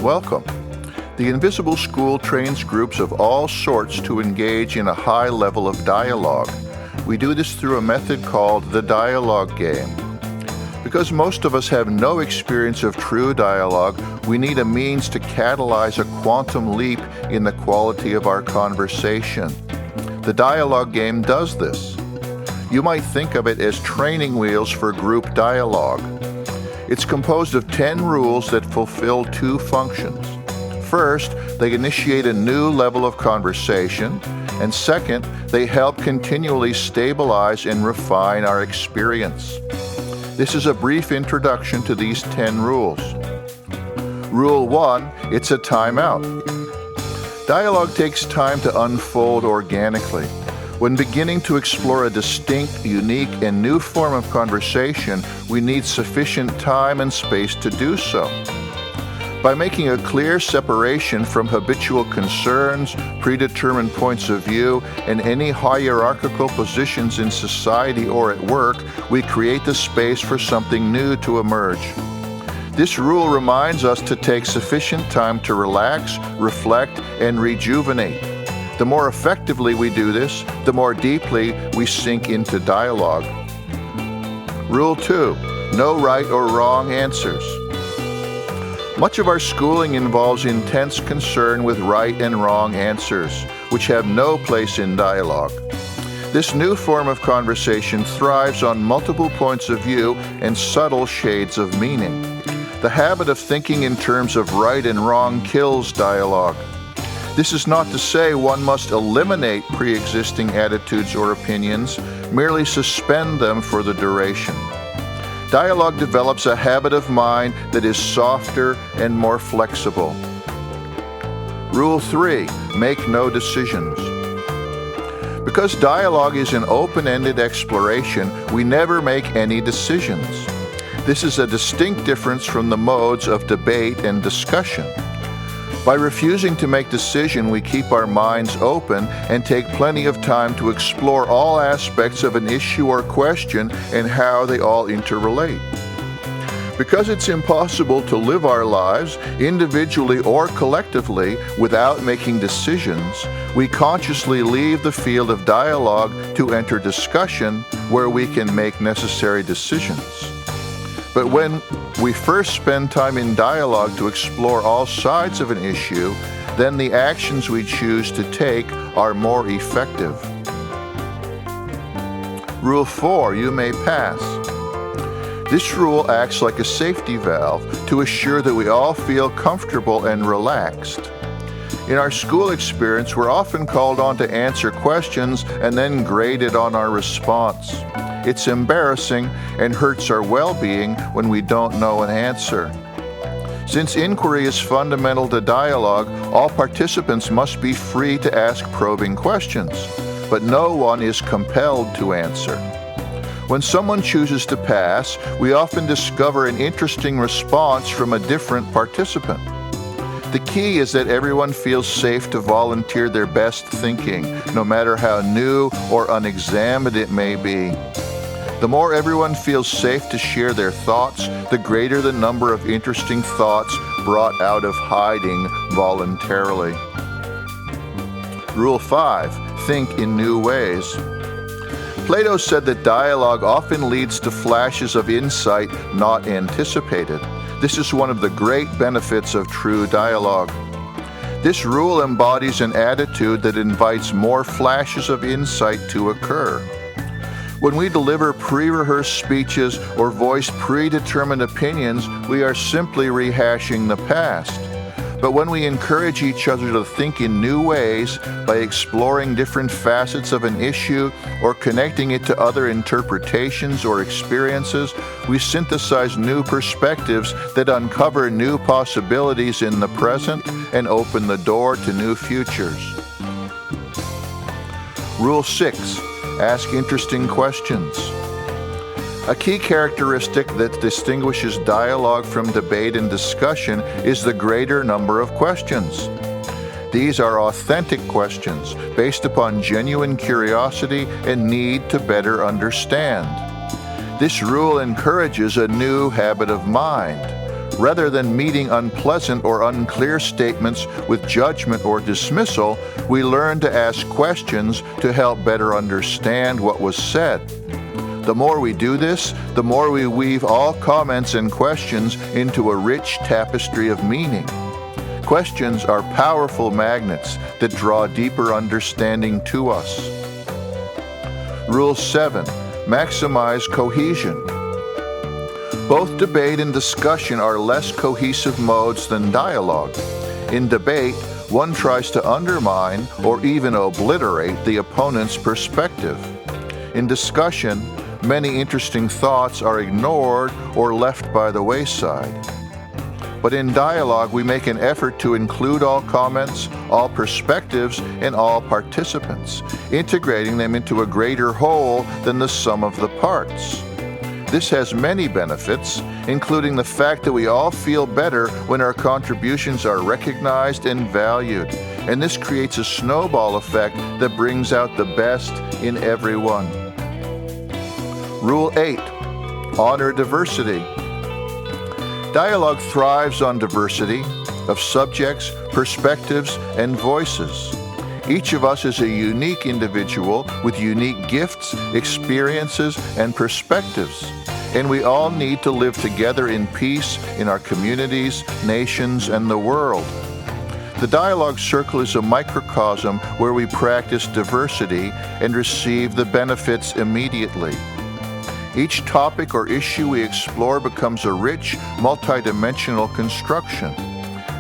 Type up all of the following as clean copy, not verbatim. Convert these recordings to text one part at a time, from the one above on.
welcome. The Invisible School trains groups of all sorts to engage in a high level of dialogue. We do this through a method called the dialogue game. Because most of us have no experience of true dialogue, we need a means to catalyze a quantum leap in the quality of our conversation. The dialogue game does this. You might think of it as training wheels for group dialogue. It's composed of 10 rules that fulfill two functions. First, they initiate a new level of conversation, and second, they help continually stabilize and refine our experience. This is a brief introduction to these 10 rules. Rule 1, it's a timeout. Dialogue takes time to unfold organically. When beginning to explore a distinct, unique, and new form of conversation, we need sufficient time and space to do so. By making a clear separation from habitual concerns, predetermined points of view, and any hierarchical positions in society or at work, we create the space for something new to emerge. This rule reminds us to take sufficient time to relax, reflect, and rejuvenate. The more effectively we do this, the more deeply we sink into dialogue. Rule 2, no right or wrong answers. Much of our schooling involves intense concern with right and wrong answers, which have no place in dialogue. This new form of conversation thrives on multiple points of view and subtle shades of meaning. The habit of thinking in terms of right and wrong kills dialogue. This is not to say one must eliminate pre-existing attitudes or opinions, merely suspend them for the duration. Dialogue develops a habit of mind that is softer and more flexible. Rule 3, make no decisions. Because dialogue is an open-ended exploration, we never make any decisions. This is a distinct difference from the modes of debate and discussion. By refusing to make decision, we keep our minds open and take plenty of time to explore all aspects of an issue or question and how they all interrelate. Because it's impossible to live our lives, individually or collectively, without making decisions, we consciously leave the field of dialogue to enter discussion where we can make necessary decisions. But when we first spend time in dialogue to explore all sides of an issue, then the actions we choose to take are more effective. Rule 4, you may pass. This rule acts like a safety valve to assure that we all feel comfortable and relaxed. In our school experience, we're often called on to answer questions and then graded on our response. It's embarrassing and hurts our well-being when we don't know an answer. Since inquiry is fundamental to dialogue, all participants must be free to ask probing questions, but no one is compelled to answer. When someone chooses to pass, we often discover an interesting response from a different participant. The key is that everyone feels safe to volunteer their best thinking, no matter how new or unexamined it may be. The more everyone feels safe to share their thoughts, the greater the number of interesting thoughts brought out of hiding voluntarily. Rule 5, think in new ways. Plato said that dialogue often leads to flashes of insight not anticipated. This is one of the great benefits of true dialogue. This rule embodies an attitude that invites more flashes of insight to occur. When we deliver pre-rehearsed speeches or voice predetermined opinions, we are simply rehashing the past. But when we encourage each other to think in new ways by exploring different facets of an issue or connecting it to other interpretations or experiences, we synthesize new perspectives that uncover new possibilities in the present and open the door to new futures. Rule 6. Ask interesting questions. A key characteristic that distinguishes dialogue from debate and discussion is the greater number of questions. These are authentic questions based upon genuine curiosity and need to better understand. This rule encourages a new habit of mind. Rather than meeting unpleasant or unclear statements with judgment or dismissal, we learn to ask questions to help better understand what was said. The more we do this, the more we weave all comments and questions into a rich tapestry of meaning. Questions are powerful magnets that draw deeper understanding to us. Rule 7. Maximize cohesion. Both debate and discussion are less cohesive modes than dialogue. In debate, one tries to undermine or even obliterate the opponent's perspective. In discussion, many interesting thoughts are ignored or left by the wayside. But in dialogue, we make an effort to include all comments, all perspectives, and all participants, integrating them into a greater whole than the sum of the parts. This has many benefits, including the fact that we all feel better when our contributions are recognized and valued, and this creates a snowball effect that brings out the best in everyone. Rule 8. Honor diversity. Dialogue thrives on diversity of subjects, perspectives, and voices. Each of us is a unique individual with unique gifts, experiences, and perspectives, and we all need to live together in peace in our communities, nations, and the world. The Dialogue Circle is a microcosm where we practice diversity and receive the benefits immediately. Each topic or issue we explore becomes a rich, multidimensional construction.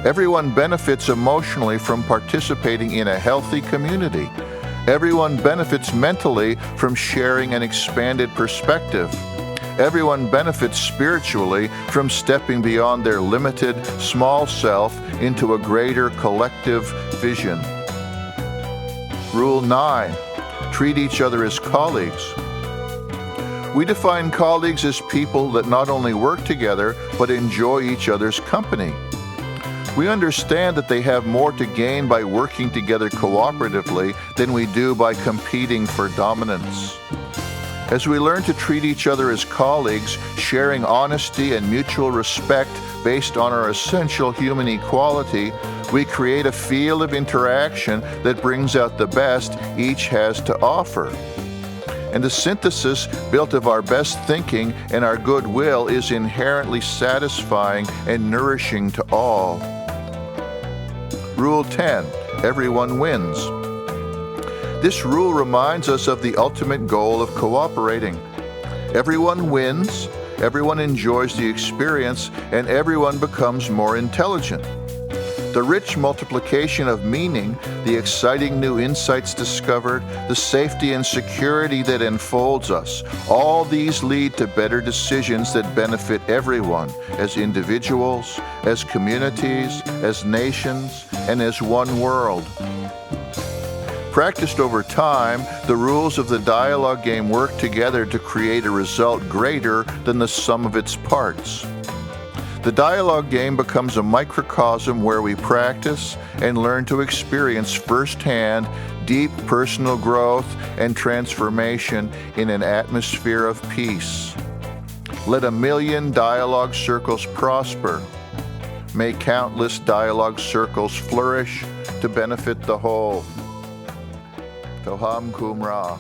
Everyone benefits emotionally from participating in a healthy community. Everyone benefits mentally from sharing an expanded perspective. Everyone benefits spiritually from stepping beyond their limited, small self into a greater collective vision. Rule 9. Treat each other as colleagues. We define colleagues as people that not only work together, but enjoy each other's company. We understand that they have more to gain by working together cooperatively than we do by competing for dominance. As we learn to treat each other as colleagues, sharing honesty and mutual respect based on our essential human equality, we create a field of interaction that brings out the best each has to offer. And the synthesis built of our best thinking and our goodwill is inherently satisfying and nourishing to all. Rule 10. Everyone wins. This rule reminds us of the ultimate goal of cooperating. Everyone wins, everyone enjoys the experience, and everyone becomes more intelligent. The rich multiplication of meaning, the exciting new insights discovered, the safety and security that enfolds us, all these lead to better decisions that benefit everyone, as individuals, as communities, as nations, and as one world. Practiced over time, the rules of the dialogue game work together to create a result greater than the sum of its parts. The dialogue game becomes a microcosm where we practice and learn to experience firsthand deep personal growth and transformation in an atmosphere of peace. Let 1,000,000 dialogue circles prosper. May countless dialogue circles flourish to benefit the whole. Toham Kum Ra.